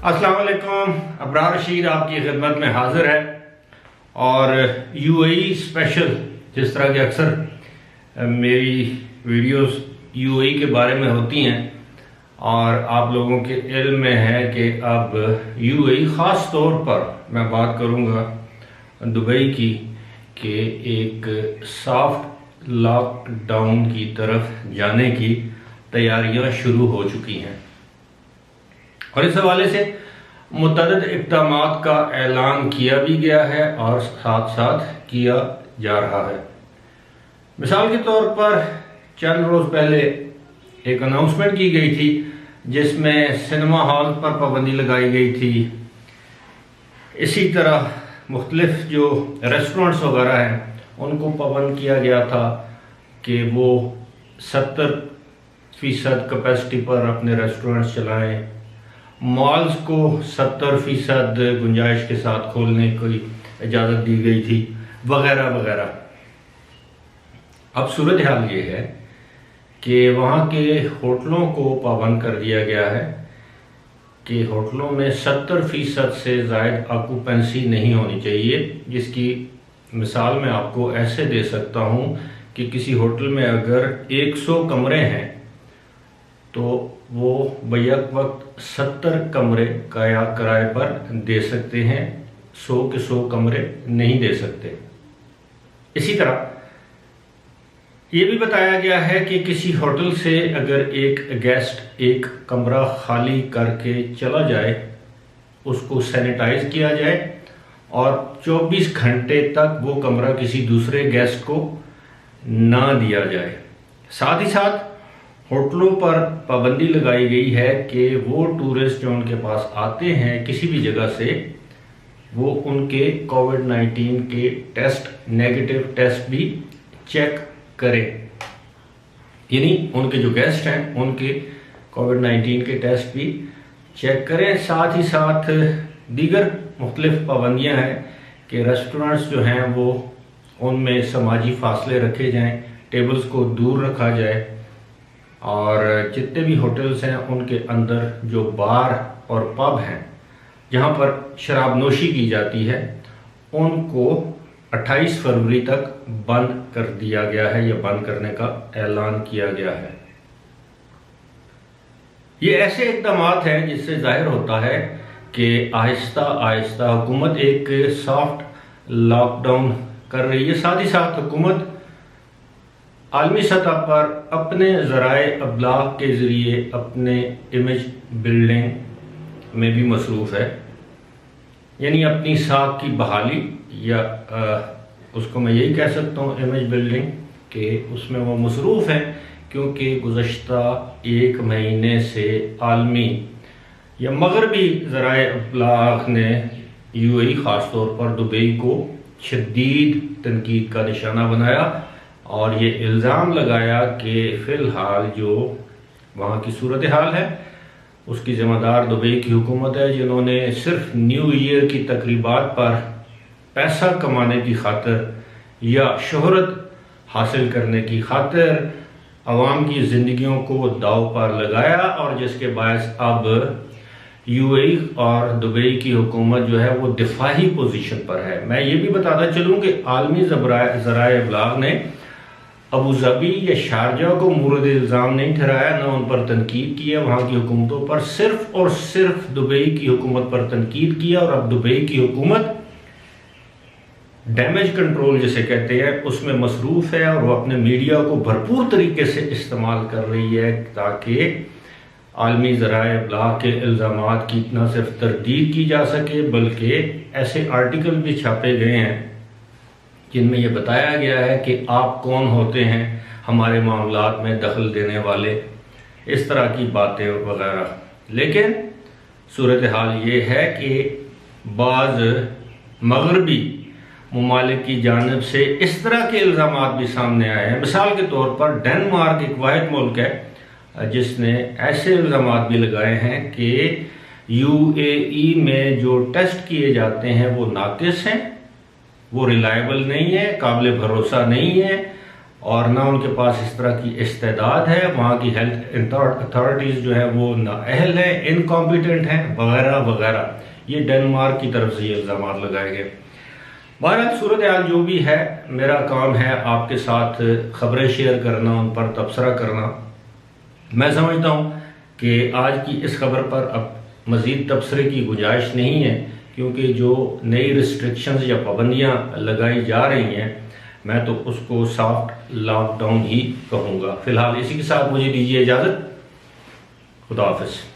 अस्सलाम वालेकुम। अबरार रशीद आपकी खिदमत में हाजिर है। और यूएई स्पेशल, जिस तरह के अक्सर मेरी वीडियोस यूएई के बारे में होती हैं और आप लोगों के इल्म में है कि अब यूएई ख़ास तौर पर मैं बात करूंगा दुबई की कि एक सॉफ्ट लॉकडाउन की तरफ जाने की तैयारियां शुरू हो चुकी हैं और इस हवाले से मुतअद्दिद इक़दामात का ऐलान किया भी गया है और साथ साथ किया जा रहा है। मिसाल के तौर पर चंद रोज़ पहले एक अनाउंसमेंट की गई थी जिसमें सिनेमा हॉल पर पाबंदी लगाई गई थी। इसी तरह मुख्तलिफ जो रेस्टोरेंट्स वगैरह हैं उनको पाबंद किया गया था कि वो 70% कैपेसिटी पर अपने रेस्टोरेंट्स चलाएं। मॉल्स को 70% गुंजाइश के साथ खोलने की इजाज़त दी गई थी वगैरह वगैरह। अब सूरत हाल ये है कि वहाँ के होटलों को पाबंद कर दिया गया है कि होटलों में 70% से ज़ायद ऑक्यूपेंसी नहीं होनी चाहिए। जिसकी मिसाल मैं आपको ऐसे दे सकता हूँ कि किसी होटल में अगर 100 कमरे हैं तो वो बैक वक्त 70 कमरे किराए पर दे सकते हैं, 100 के 100 कमरे नहीं दे सकते। इसी तरह ये भी बताया गया है कि किसी होटल से अगर एक गेस्ट एक कमरा खाली करके चला जाए उसको सैनिटाइज किया जाए और 24 घंटे तक वो कमरा किसी दूसरे गेस्ट को ना दिया जाए। साथ ही साथ होटलों पर पाबंदी लगाई गई है कि वो टूरिस्ट जो उनके पास आते हैं किसी भी जगह से वो उनके कोविड-19 के नेगेटिव टेस्ट भी चेक करें। यानी उनके जो गेस्ट हैं उनके कोविड-19 के टेस्ट भी चेक करें। साथ ही साथ दीगर मुख्तलिफ पाबंदियां हैं कि रेस्टोरेंट्स जो हैं वो उनमें समाजी फासले रखे जाएं, टेबल्स को दूर रखा जाए और जितने भी होटल्स हैं उनके अंदर जो बार और पब हैं जहां पर शराब नोशी की जाती है उनको 28 फरवरी तक बंद कर दिया गया है या बंद करने का ऐलान किया गया है। ये ऐसे इक़दामात हैं जिससे जाहिर होता है कि आहिस्ता आहिस्ता हुकूमत एक सॉफ्ट लॉकडाउन कर रही है। साथ ही साथ हुकूमत आलमी सतह पर अपने ज़राए अबलाग के ज़रिए अपने इमेज बिल्डिंग में भी मसरूफ़ है। यानी अपनी साख की बहाली या उसको मैं यही कह सकता हूँ इमेज बिल्डिंग के उसमें वो मसरूफ़ है क्योंकि गुज़श्ता 1 महीने से आलमी या मगरबी ज़राए अबलाग ने यूएई ख़ास तौर पर दुबई को शदीद तनकीद का निशाना बनाया और ये इल्ज़ाम लगाया कि फ़िलहाल जो वहाँ की सूरत हाल है उसकी ज़िम्मेदार दुबई की हुकूमत है जिन्होंने सिर्फ न्यू ईयर की तकरीबात पर पैसा कमाने की खातिर या शोहरत हासिल करने की खातिर आवाम की ज़िंदगियों को दाव पर लगाया और जिसके बायस अब यूएई और दुबई की हुकूमत जो है वो दिफाही पोजीशन पर है। मैं ये भी बताता चलूँ कि आलमी ज़राए अबलाग ने अबू धाबी या शारजा को मूरद इल्ज़ाम नहीं ठहराया, न उन पर तनकीद किया वहाँ की हुकूमतों पर, सिर्फ और सिर्फ दुबई की हुकूमत पर तनकीद किया। और अब दुबई की हुकूमत डैमेज कंट्रोल जिसे कहते हैं उसमें मसरूफ़ है और वो अपने मीडिया को भरपूर तरीके से इस्तेमाल कर रही है ताकि आलमी ज़राए अबलाग के इल्ज़ामात की न सिर्फ तरदीद की जा सके बल्कि ऐसे आर्टिकल भी छापे गए हैं जिनमें यह बताया गया है कि आप कौन होते हैं हमारे मामलात में दखल देने वाले, इस तरह की बातें वगैरह। लेकिन सूरत हाल ये है कि बाज़ मगरबी ममालिक की जानिब से इस तरह के इल्ज़ामात भी सामने आए हैं। मिसाल के तौर पर डेनमार्क एक वाहिद मुल्क है जिसने ऐसे इल्ज़ामात भी लगाए हैं कि यूएई में जो टेस्ट किए जाते हैं वो नाकिस हैं, वो रिलायबल नहीं है, काबिल भरोसा नहीं है और ना उनके पास इस तरह की इस्तेदाद है। वहाँ की हेल्थ अथॉरिटीज़ जो है वो नाअहल है, इनकॉम्पिटेंट हैं वगैरह वगैरह। ये डेनमार्क की तरफ से ये इल्ज़ाम लगाए गए। बहरहाल सूरत हाल जो भी है, मेरा काम है आपके साथ ख़बरें शेयर करना, उन पर तबसरा करना। मैं समझता हूँ कि आज की इस खबर पर अब मज़ीद तबसरे की गुंजाइश नहीं है, क्योंकि जो नई रिस्ट्रिक्शंस या पाबंदियाँ लगाई जा रही हैं, मैं तो उसको सॉफ्ट लॉकडाउन ही कहूँगा। फ़िलहाल इसी के साथ मुझे दीजिए इजाज़त। खुदा हाफ़िज़।